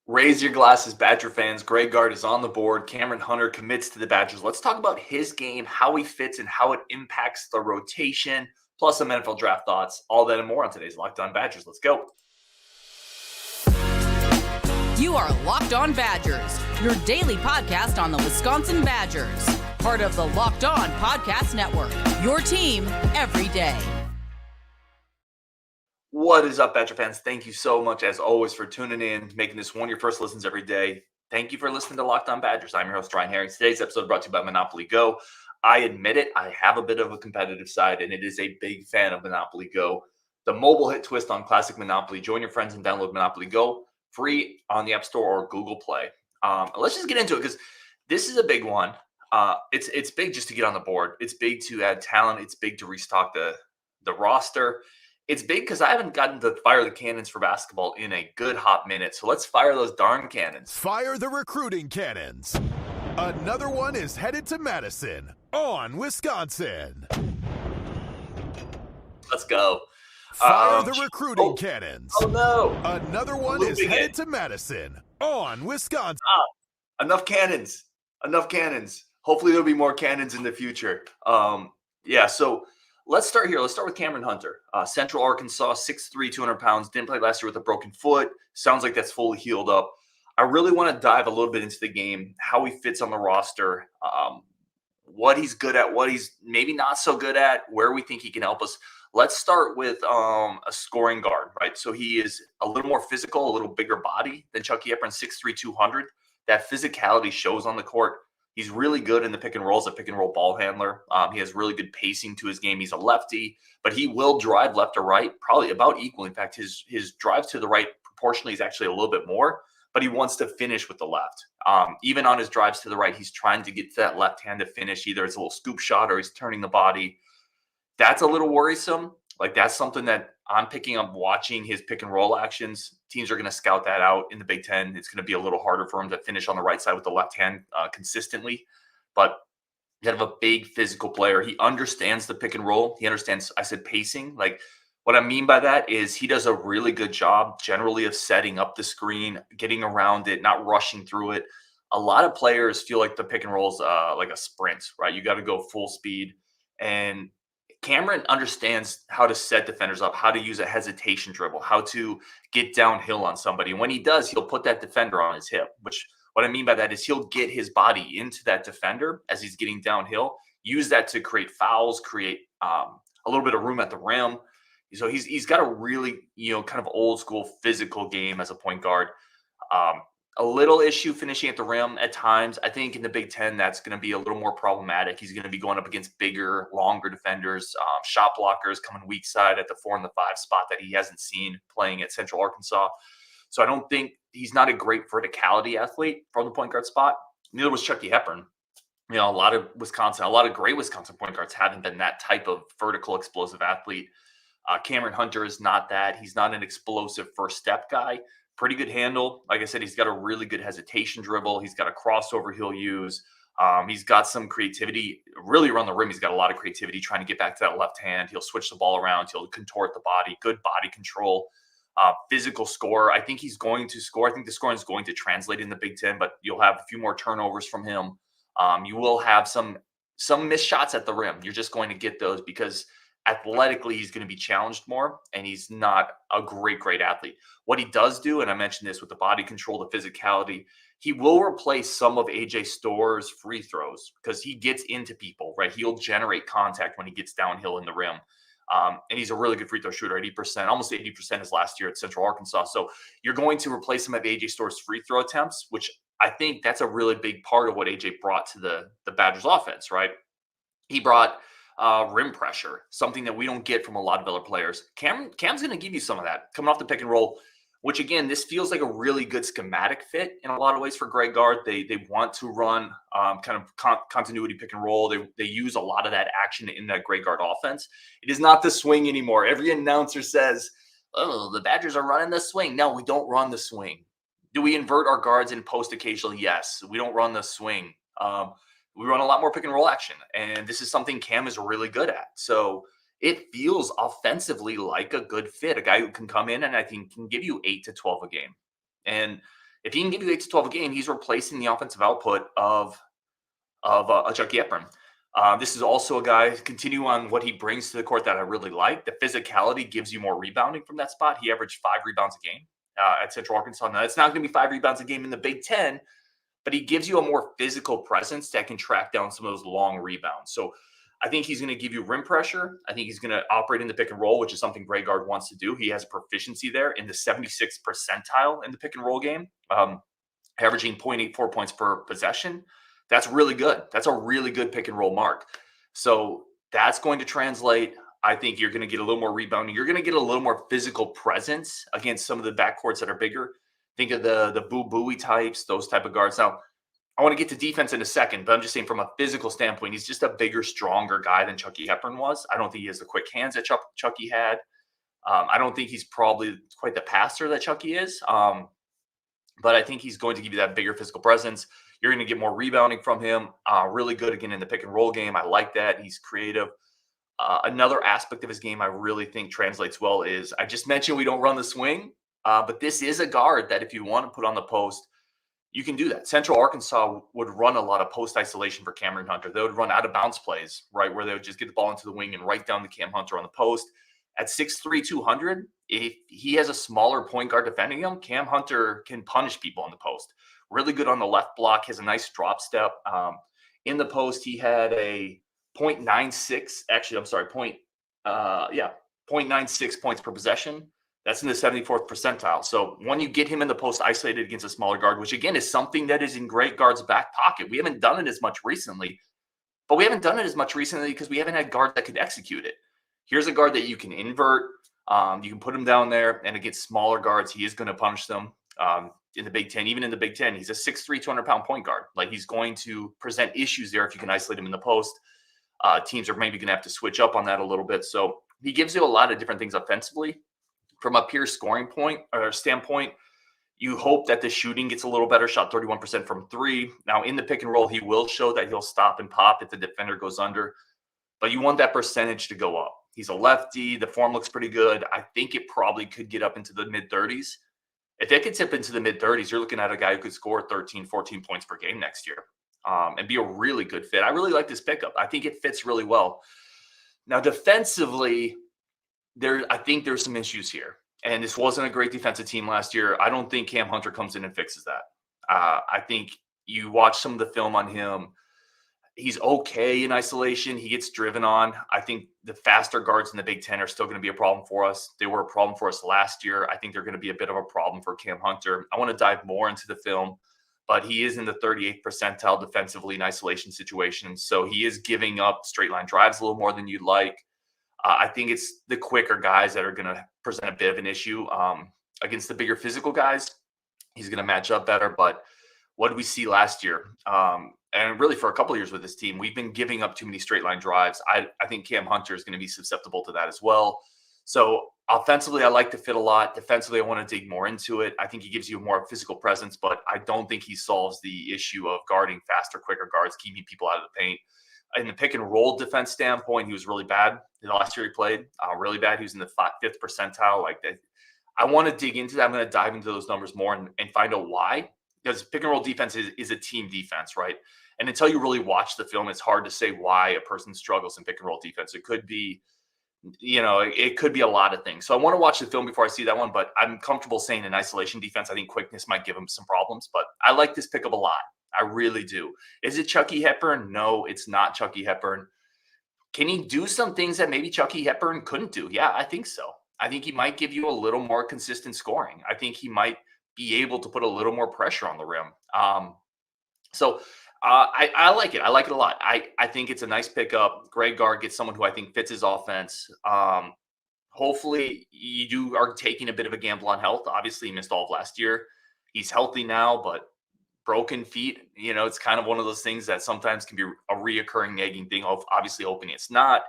Raise your glasses, Badger fans. Gard is on the board. Camren Hunter commits to the Badgers. Let's talk about his game, how he fits, and how it impacts the rotation, plus some NFL draft thoughts. All that and more on today's Locked On Badgers. Let's go. You are Locked On Badgers, your daily podcast on the Wisconsin Badgers. Part of the Locked On Podcast Network, your team every day. What is up, Badger fans? Thank you so much, as always, for tuning in, making this one of your first listens every day. Thank you for listening to Locked On Badgers. I'm your host, Ryan Herring. Today's episode brought to you by Monopoly Go. I admit it, I have a bit of a competitive side, and it is a big fan of Monopoly Go. The mobile hit twist on classic Monopoly. Join your friends and download Monopoly Go, free on the App Store or Google Play. Let's just get into it, because this is a big one. It's big just to get on the board. It's big to add talent. It's big to restock the roster. It's big because I haven't gotten to fire the cannons for basketball in a good hot minute. So let's fire those darn cannons. Fire the recruiting cannons. Another one is headed to Madison on Wisconsin. Let's go. Fire the recruiting cannons. Oh, no. Another one is headed to Madison on Wisconsin. Enough cannons. Enough cannons. Hopefully there'll be more cannons in the future. So let's start here. Let's start with Camren Hunter. Central Arkansas, 6'3", 200 pounds. Didn't play last year with a broken foot. Sounds like that's fully healed up. I really want to dive a little bit into the game, how he fits on the roster, what he's good at, what he's maybe not so good at, where we think he can help us. Let's start with a scoring guard, right? So he is a little more physical, a little bigger body than Chucky Hepburn, 6'3", 200. That physicality shows on the court. He's really good in the pick and roll as a pick and roll ball handler. He has really good pacing to his game. He's a lefty, but he will drive left or right, probably about equal. In fact, his drive to the right proportionally is actually a little bit more, but he wants to finish with the left. Even on his drives to the right, he's trying to get to that left hand to finish. Either it's a little scoop shot or he's turning the body. That's a little worrisome. Like, that's something that I'm picking up watching his pick and roll actions. Teams are going to scout that out in the Big Ten. It's going to be a little harder for him to finish on the right side with the left hand consistently. But you have a big physical player. He understands the pick and roll. He understands, I said, pacing. Like, what I mean by that is he does a really good job generally of setting up the screen, getting around it, not rushing through it. A lot of players feel like the pick and roll is like a sprint, right? You got to go full speed. And Camren understands how to set defenders up, how to use a hesitation dribble, how to get downhill on somebody. And when he does, he'll put that defender on his hip, which what I mean by that is he'll get his body into that defender as he's getting downhill, use that to create fouls, create a little bit of room at the rim. So he's got a really, kind of old school physical game as a point guard. A little issue finishing at the rim at times. I think in the Big Ten, that's going to be a little more problematic. He's going to be going up against bigger, longer defenders, shot blockers coming weak side at the 4 and the 5 spot that he hasn't seen playing at Central Arkansas. So I don't think he's not a great verticality athlete from the point guard spot. Neither was Chucky Hepburn. A lot of great Wisconsin point guards haven't been that type of vertical explosive athlete. Camren Hunter is not that. He's not an explosive first step guy. Pretty good handle. Like I said, he's got a really good hesitation dribble. He's got a crossover he'll use. He's got some creativity. Really around the rim, he's got a lot of creativity trying to get back to that left hand. He'll switch the ball around. He'll contort the body. Good body control. Physical scorer. I think he's going to score. I think the scoring is going to translate in the Big Ten, but you'll have a few more turnovers from him. You will have some missed shots at the rim. You're just going to get those because athletically, he's going to be challenged more, and he's not a great athlete. What he does do, and I mentioned this with the body control, the physicality, he will replace some of AJ Storr's free throws because he gets into people, right? He'll generate contact when he gets downhill in the rim. And he's a really good free throw shooter, 80%, almost 80% his last year at Central Arkansas. So you're going to replace some of AJ Storr's free throw attempts, which I think that's a really big part of what AJ brought to the Badgers offense, right? He brought rim pressure, something that we don't get from a lot of other players. Cam's going to give you some of that coming off the pick and roll, which again, this feels like a really good schematic fit in a lot of ways for Gard. They want to run kind of continuity pick and roll. They use a lot of that action in that Gard offense. It is not the swing anymore. Every announcer says, "Oh, the Badgers are running the swing." No, we don't run the swing. Do we invert our guards in post occasionally? Yes. We don't run the swing. We run a lot more pick and roll action, and this is something Cam is really good at. So it feels offensively like a good fit, a guy who can come in and I think can give you 8 to 12 a game. And If he can give you 8 to 12 a game, he's replacing the offensive output of a Chucky Hepburn. This is also a guy, continue on what he brings to the court that I really like. The physicality gives you more rebounding from that spot. He averaged 5 rebounds a game at Central Arkansas. Now, it's not going to be 5 rebounds a game in the Big Ten, but he gives you a more physical presence that can track down some of those long rebounds. So I think he's going to give you rim pressure. I think he's going to operate in the pick and roll, which is something Gard wants to do. He has a proficiency there in the 76th percentile in the pick and roll game, averaging 0.84 points per possession. That's really good. That's a really good pick and roll mark. So that's going to translate. I think you're going to get a little more rebounding. You're going to get a little more physical presence against some of the backcourts that are bigger. Think of the Boo Booey types, those type of guards. Now, I want to get to defense in a second, but I'm just saying from a physical standpoint, he's just a bigger, stronger guy than Chucky Hepburn was. I don't think he has the quick hands that Chucky had. I don't think he's probably quite the passer that Chucky is. But I think he's going to give you that bigger physical presence. You're going to get more rebounding from him. Really good, again, in the pick and roll game. I like that. He's creative. Another aspect of his game I really think translates well is, I just mentioned we don't run the swing. But this is a guard that if you want to put on the post, you can do that. Central Arkansas would run a lot of post isolation for Camren Hunter. They would run out of bounds plays, right, where they would just get the ball into the wing and right down to Cam Hunter on the post. At 6'3", 200, if he has a smaller point guard defending him, Cam Hunter can punish people on the post. Really good on the left block, has a nice drop step. In the post, he had a 0.96 points per possession. That's in the 74th percentile. So when you get him in the post isolated against a smaller guard, which again is something that is in Gard's back pocket. We haven't done it as much recently, but we haven't done it as much recently because we haven't had guards that could execute it. Here's a guard that you can invert. You can put him down there, and against smaller guards, he is going to punish them in the Big Ten. Even in the Big Ten, he's a 6'3", 200-pound point guard. Like, he's going to present issues there if you can isolate him in the post. Teams are maybe going to have to switch up on that a little bit. So he gives you a lot of different things offensively. From a pure scoring point or standpoint, you hope that the shooting gets a little better. Shot 31% from 3. Now, in the pick and roll, he will show that he'll stop and pop if the defender goes under. But you want that percentage to go up. He's a lefty. The form looks pretty good. I think it probably could get up into the mid-30s. If it gets up into the mid-30s, you're looking at a guy who could score 13, 14 points per game next year and be a really good fit. I really like this pickup. I think it fits really well. Now, defensively, I think there's some issues here. And this wasn't a great defensive team last year. I don't think Cam Hunter comes in and fixes that. I think you watch some of the film on him. He's okay in isolation. He gets driven on. I think the faster guards in the Big Ten are still going to be a problem for us. They were a problem for us last year. I think they're going to be a bit of a problem for Cam Hunter. I want to dive more into the film, but he is in the 38th percentile defensively in isolation situations. So he is giving up straight line drives a little more than you'd like. I think it's the quicker guys that are going to present a bit of an issue against the bigger physical guys. He's going to match up better. But what did we see last year? And really for a couple of years with this team, we've been giving up too many straight line drives. I think Cam Hunter is going to be susceptible to that as well. So offensively, I like the fit a lot. Defensively, I want to dig more into it. I think he gives you more physical presence, but I don't think he solves the issue of guarding faster, quicker guards, keeping people out of the paint. In the pick and roll defense standpoint, he was really bad. In the last year he played, really bad. He was in the 5th percentile. Like that. I want to dig into that. I'm going to dive into those numbers more and find out why. Because pick and roll defense is a team defense, right? And until you really watch the film, it's hard to say why a person struggles in pick and roll defense. It could be, it could be a lot of things. So I want to watch the film before I see that one, but I'm comfortable saying in isolation defense, I think quickness might give him some problems, but I like this pickup a lot. I really do. Is it Chucky Hepburn? No, it's not Chucky Hepburn. Can he do some things that maybe Chucky Hepburn couldn't do? Yeah, I think so. I think he might give you a little more consistent scoring. I think he might be able to put a little more pressure on the rim. I like it. I like it a lot. I think it's a nice pickup. Gard gets someone who I think fits his offense. Hopefully you are taking a bit of a gamble on health. Obviously he missed all of last year. He's healthy now, but broken feet, it's kind of one of those things that sometimes can be a reoccurring nagging thing. Obviously hoping it's not.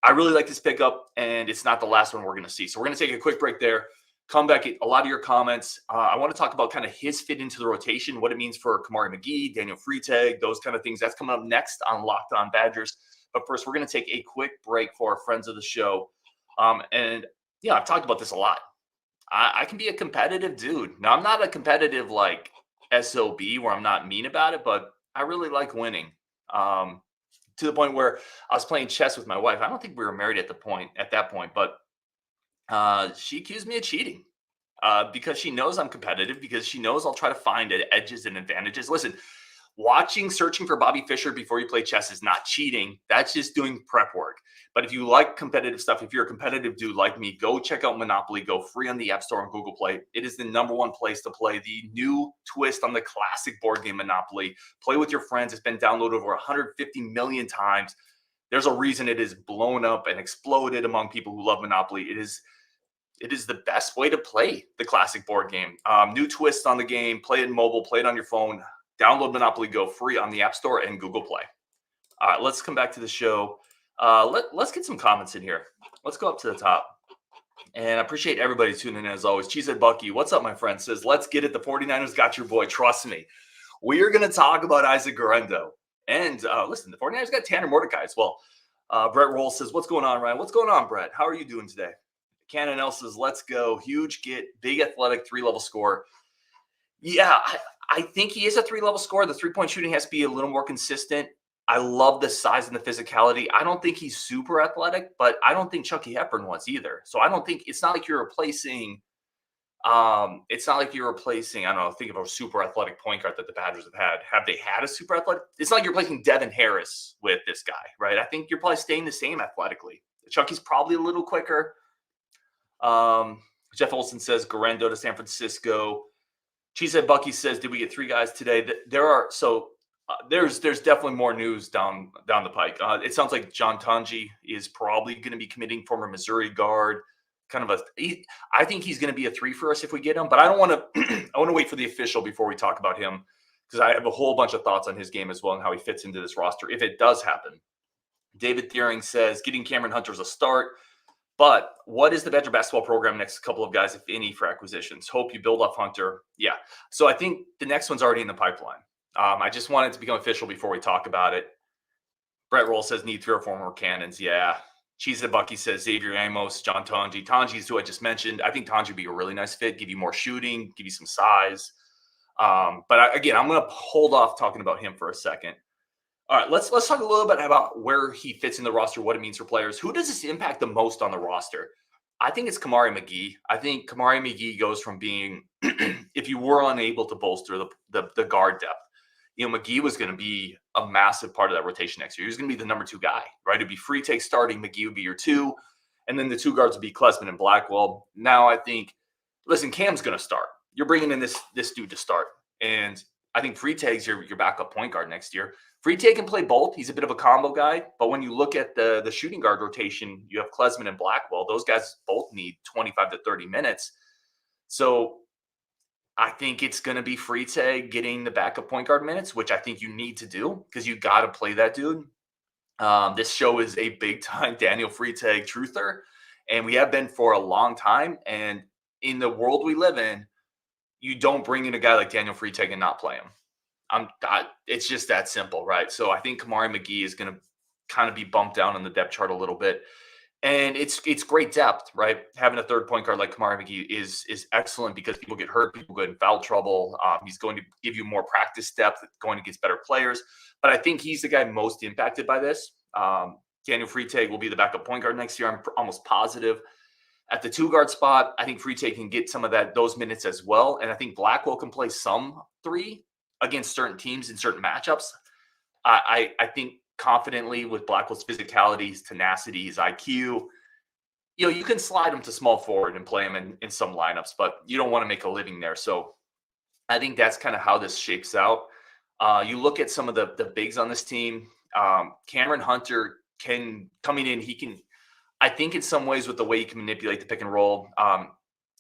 I really like this pickup, and it's not the last one we're going to see. So we're going to take a quick break there. Come back, a lot of your comments. I want to talk about kind of his fit into the rotation, what it means for Kamari McGhee, Daniel Freitag, those kind of things. That's coming up next on Locked On Badgers. But first, we're going to take a quick break for our friends of the show. I've talked about this a lot. I can be a competitive dude. Now, I'm not a competitive like SOB where I'm not mean about it, but I really like winning. Um, to the point where I was playing chess with my wife. I don't think we were married at that point, but she accused me of cheating because she knows I'm competitive, because she knows I'll try to find edges and advantages. Listen, searching for Bobby Fischer before you play chess is not cheating. That's just doing prep work. But if you like competitive stuff, if you're a competitive dude like me, go check out Monopoly Go, free on the App Store and Google Play. It is the #1 place to play the new twist on the classic board game Monopoly. Play with your friends. It's been downloaded over 150 million times. There's a reason it is blown up and exploded among people who love Monopoly. It is the best way to play the classic board game. New twists on the game. Play it mobile. Play it on your phone. Download Monopoly Go free on the App Store and Google Play. All right, let's come back to the show. Let's get some comments in here. Let's go up to the top. And I appreciate everybody tuning in as always. Cheesehead Bucky, what's up, my friend? Says, let's get it. The 49ers got your boy. Trust me. We are going to talk about Isaac Guerrero. And listen, the 49ers got Tanner Mordecai as well. Brett Roll says, what's going on, Ryan? What's going on, Brett? How are you doing today? Cannon L says, let's go. Huge get. Big athletic 3-level score. Yeah, I think he is a 3-level scorer. The 3-point shooting has to be a little more consistent. I love the size and the physicality. I don't think he's super athletic, but I don't think Chucky Hepburn was either. So I don't think it's not like you're replacing. It's not like you're replacing. I don't know. Think of a super athletic point guard that the Badgers have had. Have they had a super athletic? It's not like you're replacing Devin Harris with this guy, right? I think you're probably staying the same athletically. Chucky's probably a little quicker. Jeff Olson says Guerrero to San Francisco. Cheesehead Bucky says, did we get 3 guys today? There's definitely more news down the pike. It sounds like John Tanji is probably going to be committing, former Missouri guard. I think he's going to be a 3 for us if we get him, but I don't want to. I want to wait for the official before we talk about him, because I have a whole bunch of thoughts on his game as well and how he fits into this roster if it does happen. David Thiering says getting Camren Hunter is a start. But what is the Badger basketball program next couple of guys, if any, for acquisitions? Hope you build off Hunter. Yeah. So I think the next one's already in the pipeline. I just want it to become official before we talk about it. Brett Roll says need 3 or 4 more cannons. Yeah. Cheesehead Bucky says Xavier Amos, John Tanji. Tanji's who I just mentioned. I think Tanji would be a really nice fit, give you more shooting, give you some size. But again, I'm going to hold off talking about him for a second. All right, let's talk a little bit about where he fits in the roster, what it means for players. Who does this impact the most on the roster? I think it's Kamari McGhee. I think Kamari McGhee goes from being, if you were unable to bolster the guard depth, McGhee was going to be a massive part of that rotation next year. He was going to be the #2 guy, right? It'd be Freitag starting, McGhee would be your 2, and then the 2 guards would be Klesman and Blackwell. Now I think, listen, Cam's going to start. You're bringing in this dude to start, and I think Freitag's your backup point guard next year. Freitag can play both. He's a bit of a combo guy. But when you look at the shooting guard rotation, you have Klesman and Blackwell. Those guys both need 25 to 30 minutes. So I think it's going to be Freitag getting the backup point guard minutes, which I think you need to do because you got to play that dude. This show is a big-time Daniel Freitag truther, and we have been for a long time. And in the world we live in, you don't bring in a guy like Daniel Freitag and not play him. It's just that simple, right? So I think Kamari McGhee is going to kind of be bumped down on the depth chart a little bit. And it's great depth, right? Having a 3rd point guard like Kamari McGhee is excellent because people get hurt, people get in foul trouble. He's going to give you more practice depth, going against better players. But I think he's the guy most impacted by this. Daniel Freitag will be the backup point guard next year. I'm almost positive. At the 2 guard spot, I think Freitag can get some of those minutes as well. And I think Blackwell can play some 3 against certain teams in certain matchups. I think confidently with Blackwell's physicality, his tenacity, his IQ, you can slide him to small forward and play him in some lineups, but you don't want to make a living there. So I think that's kind of how this shapes out. You look at some of the bigs on this team. Camren Hunter coming in, he can, I think in some ways with the way he can manipulate the pick and roll,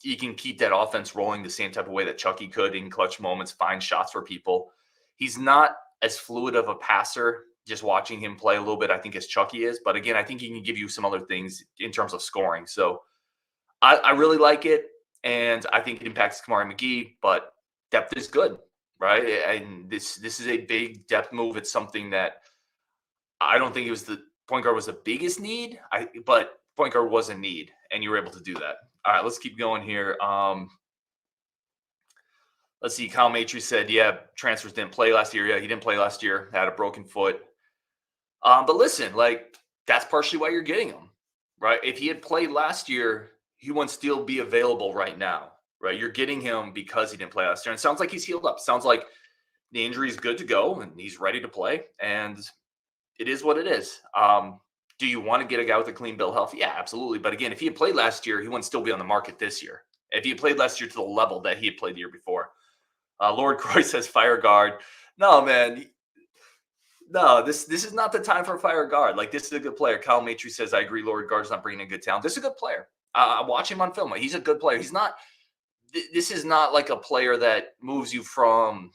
he can keep that offense rolling the same type of way that Chucky could in clutch moments, find shots for people. He's not as fluid of a passer, just watching him play a little bit, I think, as Chucky is. But again, I think he can give you some other things in terms of scoring. So I really like it, and I think it impacts Kamari McGhee, but depth is good, right? And this is a big depth move. It's something that I don't think it was the point guard was the biggest need, but point guard was a need. and you were able to do that. All right, let's keep going here. Let's see. Kyle Matry said, yeah, transfers didn't play last year. Yeah, he didn't play last year. Had a broken foot. But listen, like, that's partially why you're getting him, right? If he had played last year, he wouldn't still be available right now, right? You're getting him because he didn't play last year. And it sounds like he's healed up. Sounds like the injury is good to go and he's ready to play. And it is what it is. Do you want to get a guy with a clean bill of health? Yeah, absolutely. But again, if he had played last year, he wouldn't still be on the market this year. If he had played last year to the level that he had played the year before. Lord Croy says fire Gard. No, man. No, this is not the time for fire Gard. Like, this is a good player. Kyle Matry says, I agree, Lord Gard's not bringing in good talent. This is a good player. I watch him on film. He's a good player. He's not – this is not like a player that moves you from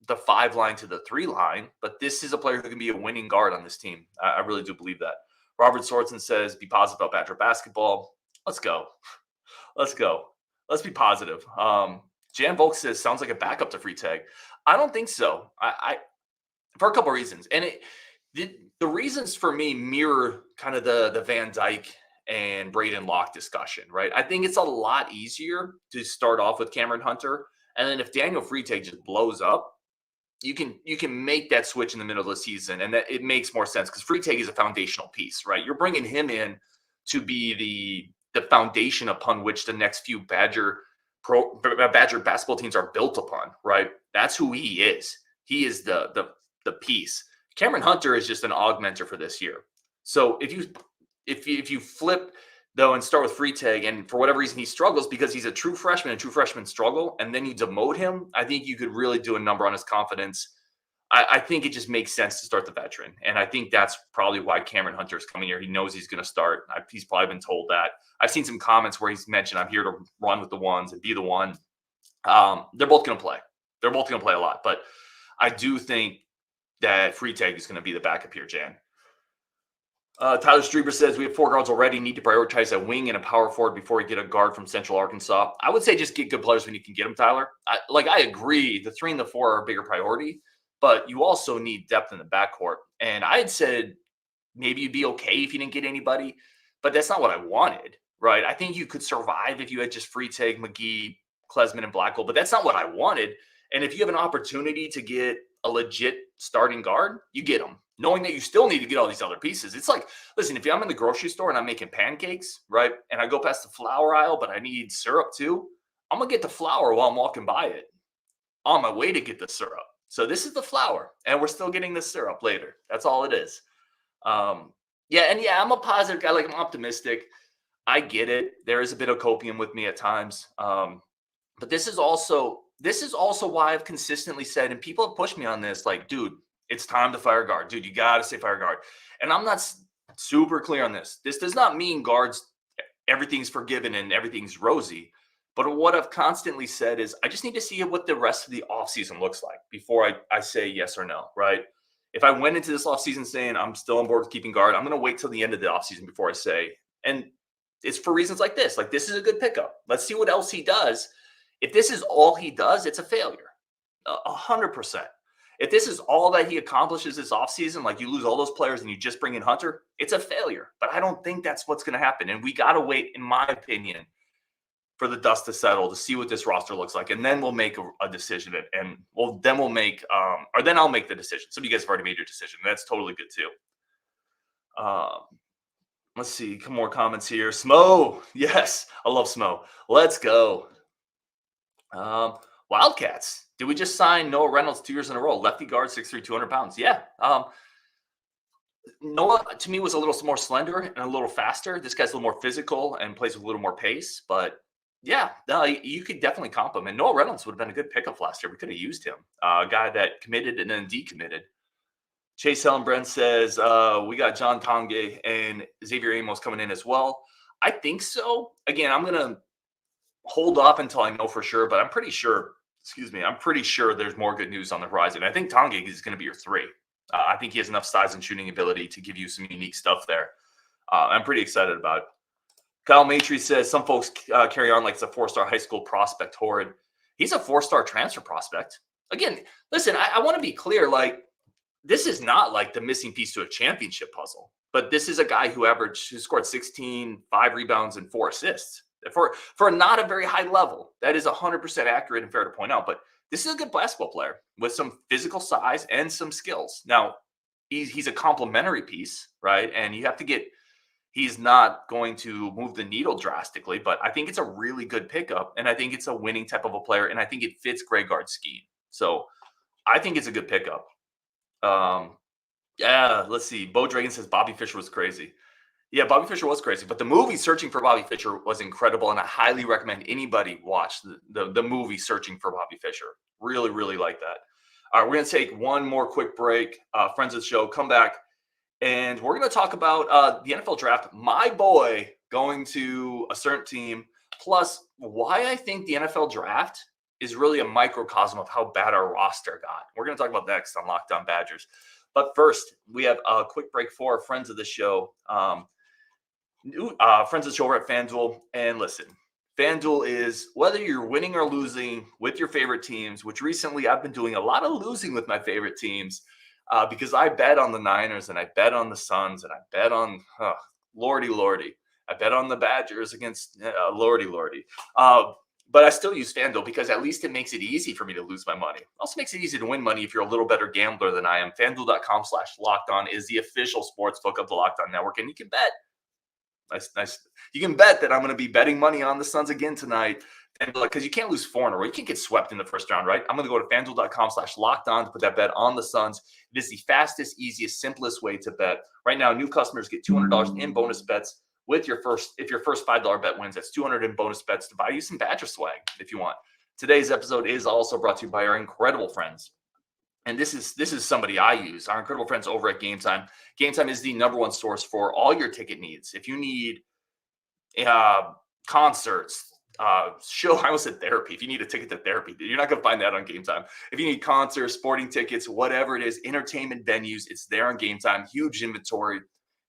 the 5 line to the 3 line, but this is a player who can be a winning guard on this team. I really do believe that. Robert Sorensen says, be positive about Badger basketball. Let's go. Let's go. Let's be positive. Jan Volk says, sounds like a backup to Freitag. I don't think so. I for a couple of reasons. And the reasons for me mirror kind of the Van Dyke and Braden Locke discussion, right? I think it's a lot easier to start off with Camren Hunter. And then if Daniel Freitag just blows up, you can make that switch in the middle of the season, and that it makes more sense because Freitag is a foundational piece, right? You're bringing him in to be the foundation upon which the next few Badger basketball teams are built upon, right? That's who he is. He is the piece. Camren Hunter is just an augmenter for this year. So if you flip though and start with Freitag, and for whatever reason he struggles because he's a true freshman and true freshmen struggle, and then you demote him, I think you could really do a number on his confidence. I think it just makes sense to start the veteran. And I think that's probably why Camren Hunter is coming here. He knows he's going to start. He's probably been told that. I've seen some comments where he's mentioned, I'm here to run with the ones and be the one. They're both going to play. They're both going to play a lot. But I do think that Freitag is going to be the backup here, Jan. Tyler Strieber says, we have 4 guards already. Need to prioritize a wing and a power forward before we get a guard from Central Arkansas. I would say just get good players when you can get them, Tyler. I agree. The 3 and the 4 are a bigger priority, but you also need depth in the backcourt. And I had said maybe you'd be okay if you didn't get anybody, but that's not what I wanted, right? I think you could survive if you had just Freitag, McGhee, Klesman, and Blackwell, but that's not what I wanted. And if you have an opportunity to get a legit starting guard, you get them, knowing that you still need to get all these other pieces. It's like, listen, if I'm in the grocery store and I'm making pancakes, right, and I go past the flour aisle, but I need syrup too, I'm going to get the flour while I'm walking by it on my way to get the syrup. So this is the flour, and we're still getting the syrup later. That's all it is. I'm a positive guy. Like, I'm optimistic. I get it. There is a bit of copium with me at times. But this is also why I've consistently said, and people have pushed me on this, like, dude, it's time to fire guard. Dude, you got to say fire guard. And I'm not super clear on this. This does not mean guards, everything's forgiven and everything's rosy. But what I've constantly said is I just need to see what the rest of the offseason looks like before I say yes or no, right? If I went into this offseason saying I'm still on board with keeping guard, I'm going to wait till the end of the offseason before I say. And it's for reasons like this. Like, this is a good pickup. Let's see what else he does. If this is all he does, it's a failure. 100%. If this is all that he accomplishes this offseason, like you lose all those players and you just bring in Hunter, it's a failure. But I don't think that's what's going to happen. And we got to wait, in my opinion, for the dust to settle to see what this roster looks like. And then we'll make a decision. And then I'll make the decision. Some of you guys have already made your decision. That's totally good too. Let's see. Some more comments here. Smo. Yes. I love Smo. Let's go. Wildcats. Did we just sign Noah Reynolds 2 years in a row? Lefty guard, 6'3", 200 pounds. Yeah. Noah, to me, was a little more slender and a little faster. This guy's a little more physical and plays with a little more pace. But, yeah, you could definitely comp him. And Noah Reynolds would have been a good pickup last year. We could have used him. A guy that committed and then decommitted. Chase Hellenbrand says, we got John Tonge and Xavier Amos coming in as well. I think so. Again, I'm going to hold off until I know for sure, but I'm pretty sure there's more good news on the horizon. I think Tonge is going to be your 3. I think he has enough size and shooting ability to give you some unique stuff there. I'm pretty excited about it. Kyle Matry says some folks carry on like it's a 4-star high school prospect. Horrid. He's a 4-star transfer prospect. Again, listen, I want to be clear. Like, this is not like the missing piece to a championship puzzle, but this is a guy who scored 16, 5 rebounds, and 4 assists for not a very high level. That is 100% accurate and fair to point out. But this is a good basketball player with some physical size and some skills. Now, he's a complementary piece, right? And you have to get. He's not going to move the needle drastically, but I think it's a really good pickup, and I think it's a winning type of a player, and I think it fits Gard's scheme. So I think it's a good pickup. Yeah, let's see. Bo Dragon says Bobby Fischer was crazy. Yeah, Bobby Fischer was crazy, but the movie Searching for Bobby Fischer was incredible, and I highly recommend anybody watch the movie Searching for Bobby Fischer. Really, really like that. All right, we're going to take one more quick break. Friends of the show, come back. And we're going to talk about the NFL draft, my boy going to a certain team, plus why I think the NFL draft is really a microcosm of how bad our roster got. We're going to talk about that next on Locked On Badgers. But first, we have a quick break for friends of the show. Friends of the show are at FanDuel. And listen, FanDuel is whether you're winning or losing with your favorite teams, which recently I've been doing a lot of losing with my favorite teams. Because I bet on the Niners and I bet on the Suns and I bet on Lordy. I bet on the Badgers against Lordy. But I still use FanDuel because at least it makes it easy for me to lose my money. Also makes it easy to win money if you're a little better gambler than I am. FanDuel.com/LockedOn is the official sportsbook of the Locked On Network, and you can bet. Nice. You can bet that I'm going to be betting money on the Suns again tonight. And because you can't lose 4 in a row. You can't get swept in the first round, right? I'm going to go to FanDuel.com/LockedOn to put that bet on the Suns. It is the fastest, easiest, simplest way to bet. Right now, new customers get $200 in bonus bets with your first $5 bet wins. That's $200 in bonus bets to buy you some Badger swag if you want. Today's episode is also brought to you by our incredible friends. And this is somebody I use, our incredible friends over at Gametime. Gametime is the #1 source for all your ticket needs. If you need concerts, I almost said therapy. If you need a ticket to therapy, you're not going to find that on Gametime. If you need concerts, sporting tickets, whatever it is, entertainment venues, it's there on Gametime. Huge inventory,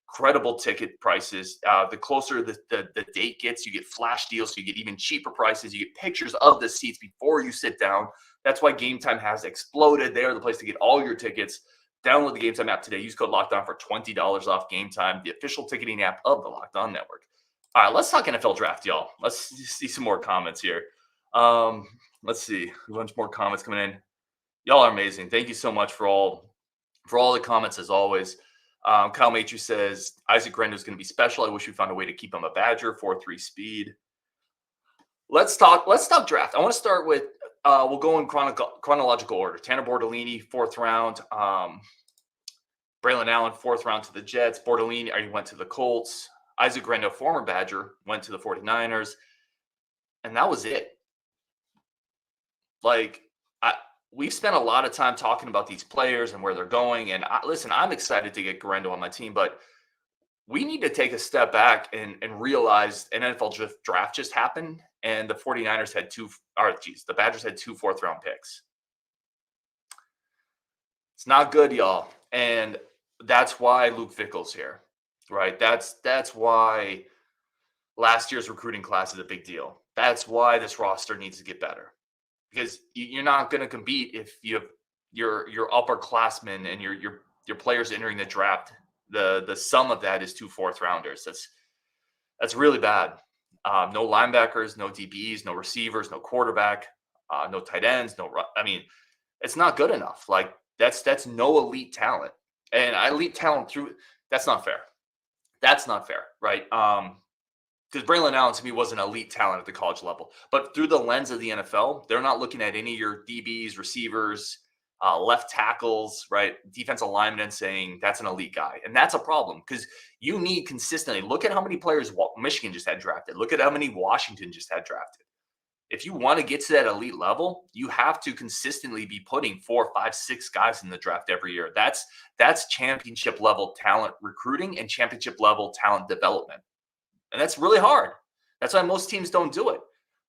credible ticket prices. The closer the date gets, you get flash deals, so you get even cheaper prices. You get pictures of the seats before you sit down. That's why Gametime has exploded. They are the place to get all your tickets. Download the Gametime app today. Use code LOCKEDON for $20 off Gametime, the official ticketing app of the Locked On Network. All right, let's talk NFL draft, y'all. Let's see some more comments here. Let's see a bunch more comments coming in. Y'all are amazing. Thank you so much for all the comments as always. Kyle Matry says Isaac Grendo is going to be special. I wish we found a way to keep him a Badger. 4.3 speed. Let's talk draft. I want to start with we'll go in chronological order. Tanner Bortolini, 4th round. Braelon Allen, 4th round to the Jets. Bortolini already went to the Colts. Isaac Grendo, former Badger, went to the 49ers. And that was it. We've spent a lot of time talking about these players and where they're going. And listen, I'm excited to get Grendo on my team, but we need to take a step back and realize an NFL draft just happened. And the 49ers had the Badgers had 2 4th-round picks. It's not good, y'all. And that's why Luke Fickell's here. Right. That's why last year's recruiting class is a big deal. That's why this roster needs to get better, because you're not going to compete if you have your upperclassmen and your players entering the draft. The sum of that is 2 4th-rounders. That's really bad. No linebackers, no DBs, no receivers, no quarterback, no tight ends, it's not good enough. That's no elite talent, and elite talent that's not fair. That's not fair, right? Because Braelon Allen, to me, was an elite talent at the college level. But through the lens of the NFL, they're not looking at any of your DBs, receivers, left tackles, right, defensive linemen, and saying that's an elite guy. And that's a problem, because you need consistently. Look at how many players Michigan just had drafted. Look at how many Washington just had drafted. If you want to get to that elite level, you have to consistently be putting 4, 5, 6 guys in the draft every year. That's championship level talent recruiting and championship level talent development. And that's really hard. That's why most teams don't do it.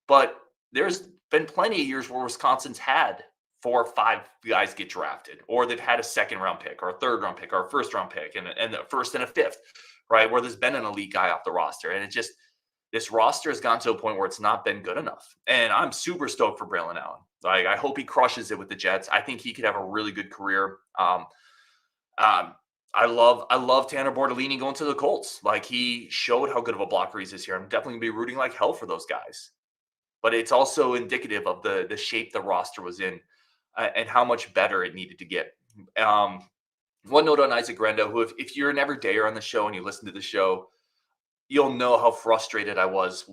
But there's been plenty of years where Wisconsin's had 4 or 5 guys get drafted, or they've had a 2nd-round pick or a 3rd-round pick or a 1st-round pick and a 1st and a 5th, right, where there's been an elite guy off the roster. And this roster has gotten to a point where it's not been good enough. And I'm super stoked for Braelon Allen. I hope he crushes it with the Jets. I think he could have a really good career. I love Tanner Bortolini going to the Colts. Like, he showed how good of a blocker he is this year. I'm definitely going to be rooting like hell for those guys. But it's also indicative of the shape the roster was in and how much better it needed to get. One note on Isaac Grendo, who if you're an everydayer on the show and you listen to the show, you'll know how frustrated I was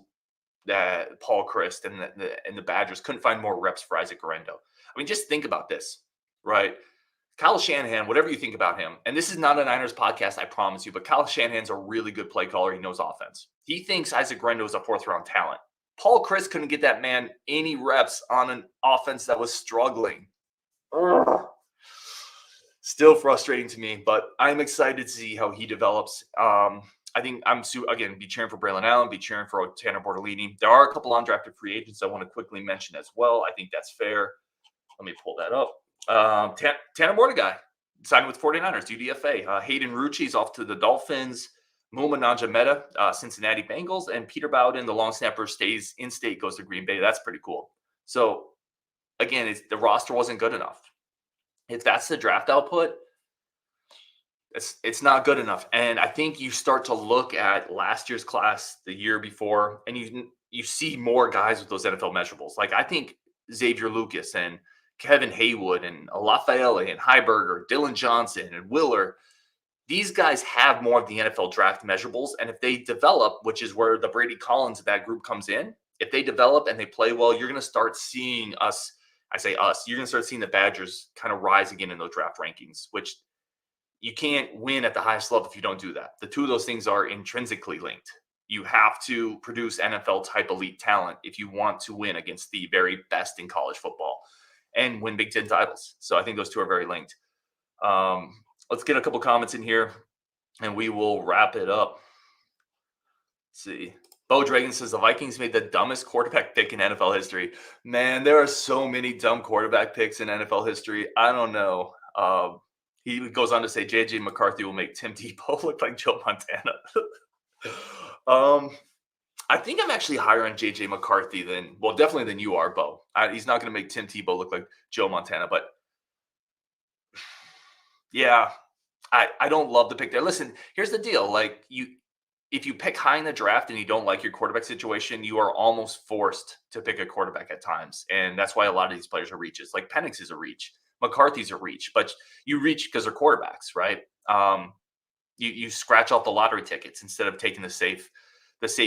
that Paul Chryst and the Badgers couldn't find more reps for Isaac Grendo. I mean, just think about this, right? Kyle Shanahan, whatever you think about him, and this is not a Niners podcast, I promise you, but Kyle Shanahan's a really good play caller. He knows offense. He thinks Isaac Grendo is a fourth-round talent. Paul Chryst couldn't get that man any reps on an offense that was struggling. Ugh. Still frustrating to me, but I'm excited to see how he develops. I think again, be cheering for Braelon Allen, be cheering for Tanner Bortolini. There are a couple undrafted free agents I want to quickly mention as well. I think that's fair. Let me pull that up. Tanner Bortolini signed with 49ers, UDFA. Hayden Rucci's off to the Dolphins. Muma Najameta, Cincinnati Bengals. And Peter Bowden, the long snapper, stays in state, goes to Green Bay. That's pretty cool. So, again, the roster wasn't good enough. If that's the draft output, it's not good enough. And I think you start to look at last year's class, the year before, and you see more guys with those NFL measurables. Like, I think Xavier Lucas and Kevin Haywood and Lafayette and Heiberger, Dylan Johnson and Willer, these guys have more of the NFL draft measurables. And if they develop, which is where the Brady Collins of that group comes in, if they develop and they play well, you're going to start seeing us. I say us, you're going to start seeing the Badgers kind of rise again in those draft rankings, which you can't win at the highest level if you don't do that. The two of those things are intrinsically linked. You have to produce NFL-type elite talent if you want to win against the very best in college football and win Big Ten titles. So I think those two are very linked. Let's get a couple comments in here, and we will wrap it up. Let's see. Bo Dragon says the Vikings made the dumbest quarterback pick in NFL history. Man, there are so many dumb quarterback picks in NFL history. I don't know. He goes on to say J.J. McCarthy will make Tim Tebow look like Joe Montana. I think I'm actually higher on J.J. McCarthy definitely than you are, Bo. He's not going to make Tim Tebow look like Joe Montana, but yeah, I don't love the pick there. Listen, here's the deal. Like, if you pick high in the draft and you don't like your quarterback situation, you are almost forced to pick a quarterback at times. And that's why a lot of these players are reaches. Like Penix is a reach. McCarthy's a reach. But you reach because they're quarterbacks, right? You scratch off the lottery tickets instead of taking the safe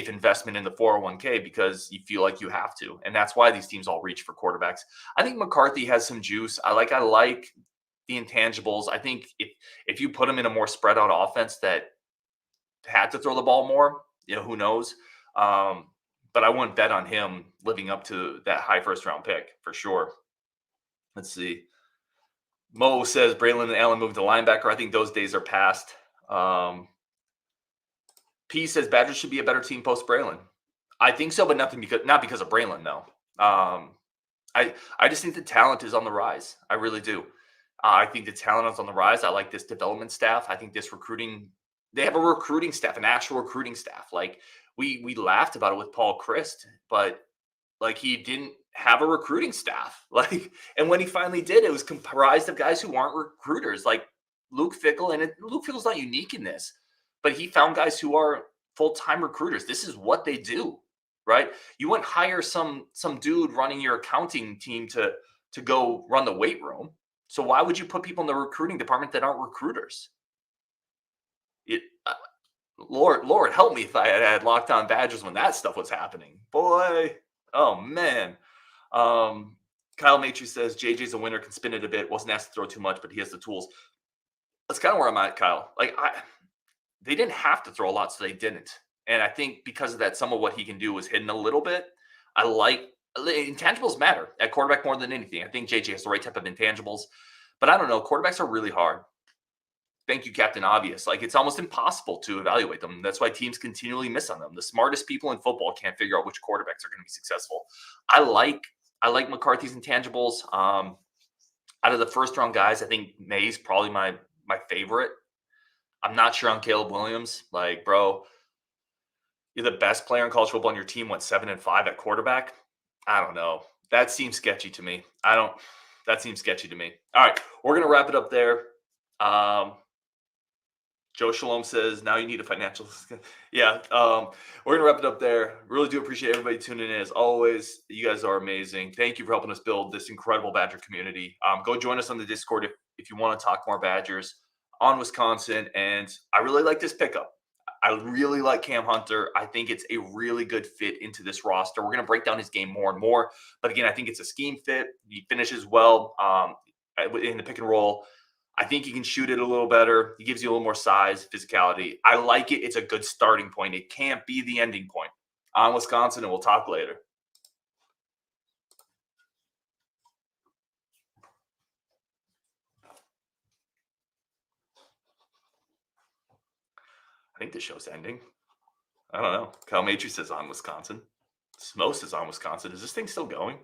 investment in the 401k because you feel like you have to. And that's why these teams all reach for quarterbacks. I think McCarthy has some juice. I like the intangibles. I think if you put him in a more spread out offense that had to throw the ball more, who knows? But I wouldn't bet on him living up to that high first round pick for sure. Let's see. Mo says Braelon Allen moved to linebacker. I think those days are past. P says Badgers should be a better team post Braelon. I think so, but not because of Braelon, no. I just think the talent is on the rise. I really do. I think the talent is on the rise. I like this development staff. I think this recruiting. They have a recruiting staff, an actual recruiting staff. Like we laughed about it with Paul Chryst, but like he didn't have a recruiting staff. Like, and when he finally did, it was comprised of guys who aren't recruiters, like Luke Fickell. And Luke Fickell's not unique in this, but he found guys who are full-time recruiters. This is what they do, right? You wouldn't hire some dude running your accounting team to go run the weight room. So why would you put people in the recruiting department that aren't recruiters? Lord help me if I had Locked On Badgers when that stuff was happening. Boy, oh man. Kyle Matry says JJ's a winner, can spin it a bit. Wasn't asked to throw too much, but he has the tools. That's kind of where I'm at, Kyle. Like they didn't have to throw a lot, so they didn't. And I think because of that, some of what he can do was hidden a little bit. I like intangibles matter at quarterback more than anything. I think JJ has the right type of intangibles, but I don't know. Quarterbacks are really hard. Thank you, Captain Obvious. Like, it's almost impossible to evaluate them. That's why teams continually miss on them. The smartest people in football can't figure out which quarterbacks are going to be successful. I like McCarthy's intangibles. Out of the first round guys, I think May's probably my favorite. I'm not sure on Caleb Williams. Like, bro, you're the best player in college football, and your team went 7-5 at quarterback. I don't know. That seems sketchy to me. That seems sketchy to me. All right, we're gonna wrap it up there. Joe Shalom says, now you need a financial. Yeah, we're going to wrap it up there. Really do appreciate everybody tuning in. As always, you guys are amazing. Thank you for helping us build this incredible Badger community. Go join us on the Discord if you want to talk more Badgers on Wisconsin. And I really like this pickup. I really like Cam Hunter. I think it's a really good fit into this roster. We're going to break down his game more and more. But again, I think it's a scheme fit. He finishes well in the pick and roll. I think he can shoot it a little better. He gives you a little more size, physicality. I like it. It's a good starting point. It can't be the ending point. On Wisconsin, and we'll talk later. I think the show's ending. I don't know. Kyle Matrix is on Wisconsin. Smos is on Wisconsin. Is this thing still going?